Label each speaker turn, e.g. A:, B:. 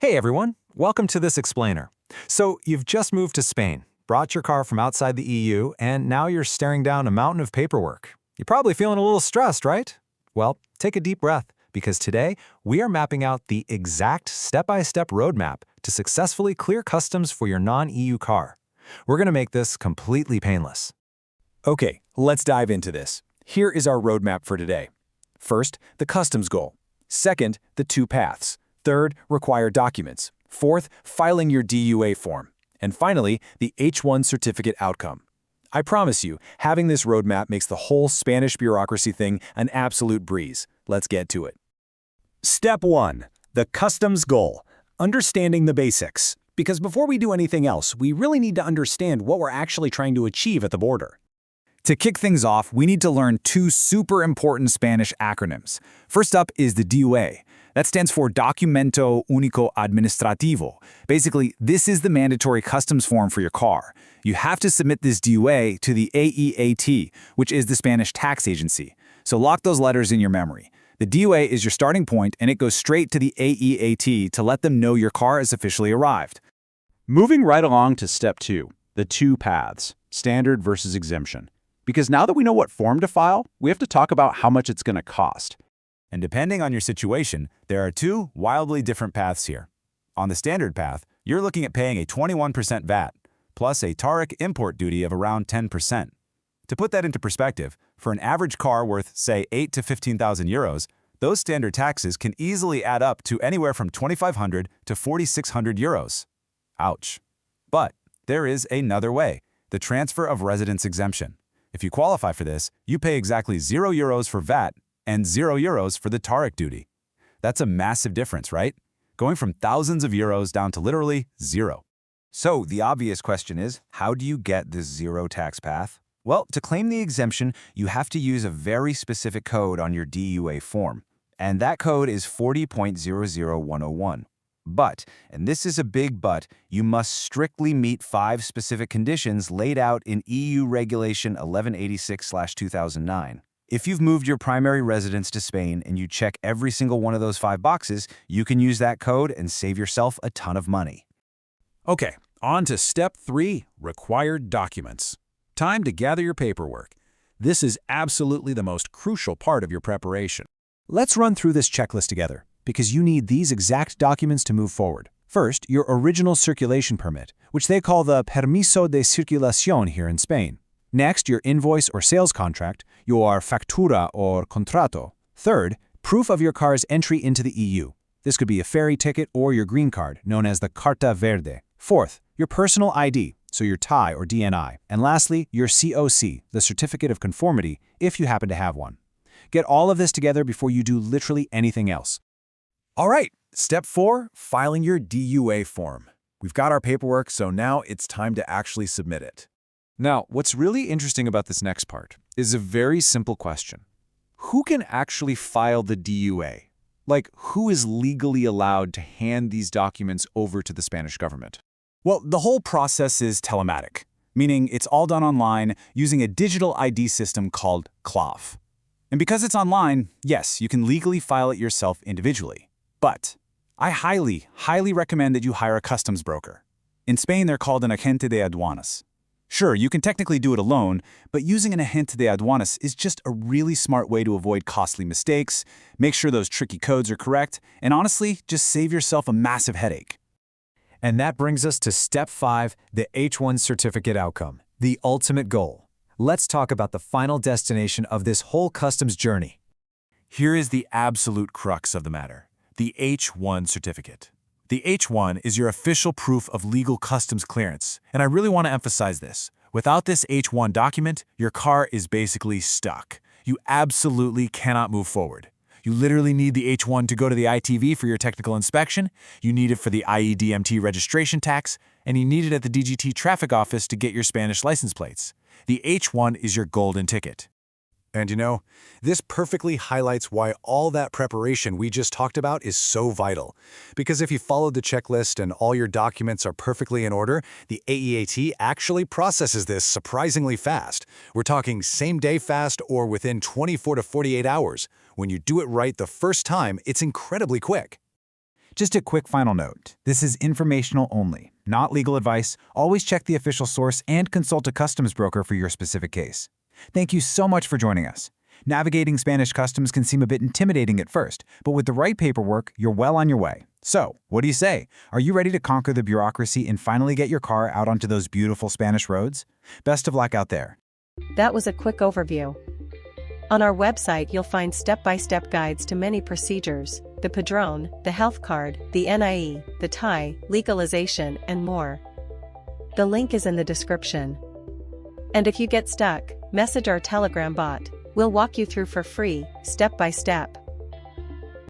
A: Hey everyone, welcome to this explainer. So you've just moved to Spain, brought your car from outside the EU, and now you're staring down a mountain of paperwork. You're probably feeling a little stressed, right? Well, take a deep breath, because today we are mapping out the exact step-by-step roadmap to successfully clear customs for your non-EU car. We're going to make this completely painless.
B: Okay, let's dive into this. Here is our roadmap for today. First, the customs goal. Second, the two paths. Third, required documents. Fourth, filing your DUA form. And finally, the H1 certificate outcome. I promise you, having this roadmap makes the whole Spanish bureaucracy thing an absolute breeze. Let's get to it. Step 1. The customs goal. Understanding the basics. Because before we do anything else, we really need to understand what we're actually trying to achieve at the border. To kick things off, we need to learn two super important Spanish acronyms. First up is the DUA. That stands for Documento Único Administrativo. Basically, this is the mandatory customs form for your car. You have to submit this DUA to the AEAT, which is the Spanish tax agency. So lock those letters in your memory. The DUA is your starting point, and it goes straight to the AEAT to let them know your car has officially arrived.
C: Moving right along to step 2, the two paths, standard versus exemption. Because now that we know what form to file, we have to talk about how much it's going to cost.
A: And depending on your situation, there are two wildly different paths here. On the standard path, you're looking at paying a 21% VAT, plus a tariff import duty of around 10%. To put that into perspective, for an average car worth, say, 8 to 15,000 euros, those standard taxes can easily add up to anywhere from 2,500 to 4,600 euros. Ouch. But there is another way, the transfer of residence exemption. If you qualify for this, you pay exactly 0 euros for VAT and 0 euros for the tariff duty. That's a massive difference, right? Going from thousands of euros down to literally 0. So the obvious question is, how do you get this zero tax path? Well, to claim the exemption, you have to use a very specific code on your DUA form. And that code is 40.00101. But, and this is a big but, you must strictly meet 5 specific conditions laid out in EU Regulation 1186/2009. If you've moved your primary residence to Spain and you check every single one of those 5 boxes, you can use that code and save yourself a ton of money.
B: Okay, on to step 3, required documents. Time to gather your paperwork. This is absolutely the most crucial part of your preparation. Let's run through this checklist together, because you need these exact documents to move forward. First, your original circulation permit, which they call the Permiso de Circulación here in Spain. Next, your invoice or sales contract, your factura or contrato. Third, proof of your car's entry into the EU. This could be a ferry ticket or your green card, known as the Carta Verde. Fourth, your personal ID, so your TIE or DNI. And lastly, your COC, the Certificate of Conformity, if you happen to have one. Get all of this together before you do literally anything else. All right, step 4, filing your DUA form. We've got our paperwork, so now it's time to actually submit it. Now, what's really interesting about this next part is a very simple question. Who can actually file the DUA? Like, who is legally allowed to hand these documents over to the Spanish government? Well, the whole process is telematic, meaning it's all done online using a digital ID system called CLAV. And because it's online, yes, you can legally file it yourself individually. But I highly, highly recommend that you hire a customs broker. In Spain, they're called an agente de aduanas. Sure, you can technically do it alone, but using an agente de aduanas is just a really smart way to avoid costly mistakes, make sure those tricky codes are correct, and honestly, just save yourself a massive headache.
A: And that brings us to step 5, the H1 certificate outcome, the ultimate goal. Let's talk about the final destination of this whole customs journey. Here is the absolute crux of the matter, the H1 certificate. The H1 is your official proof of legal customs clearance, and I really want to emphasize this. Without this H1 document, your car is basically stuck. You absolutely cannot move forward. You literally need the H1 to go to the ITV for your technical inspection, you need it for the IEDMT registration tax, and you need it at the DGT traffic office to get your Spanish license plates. The H1 is your golden ticket.
D: And you know, this perfectly highlights why all that preparation we just talked about is so vital. Because if you followed the checklist and all your documents are perfectly in order, the AEAT actually processes this surprisingly fast. We're talking same-day fast or within 24 to 48 hours. When you do it right the first time, it's incredibly quick.
A: Just a quick final note. This is informational only, not legal advice. Always check the official source and consult a customs broker for your specific case. Thank you so much for joining us. Navigating Spanish customs can seem a bit intimidating at first, but with the right paperwork, you're well on your way. So, what do you say? Are you ready to conquer the bureaucracy and finally get your car out onto those beautiful Spanish roads? Best of luck out there.
E: That was a quick overview. On our website you'll find step-by-step guides to many procedures, the Padrón, the health card, the NIE, the TIE, legalization, and more. The link is in the description. And if you get stuck, message our Telegram bot. We'll walk you through for free, step by step.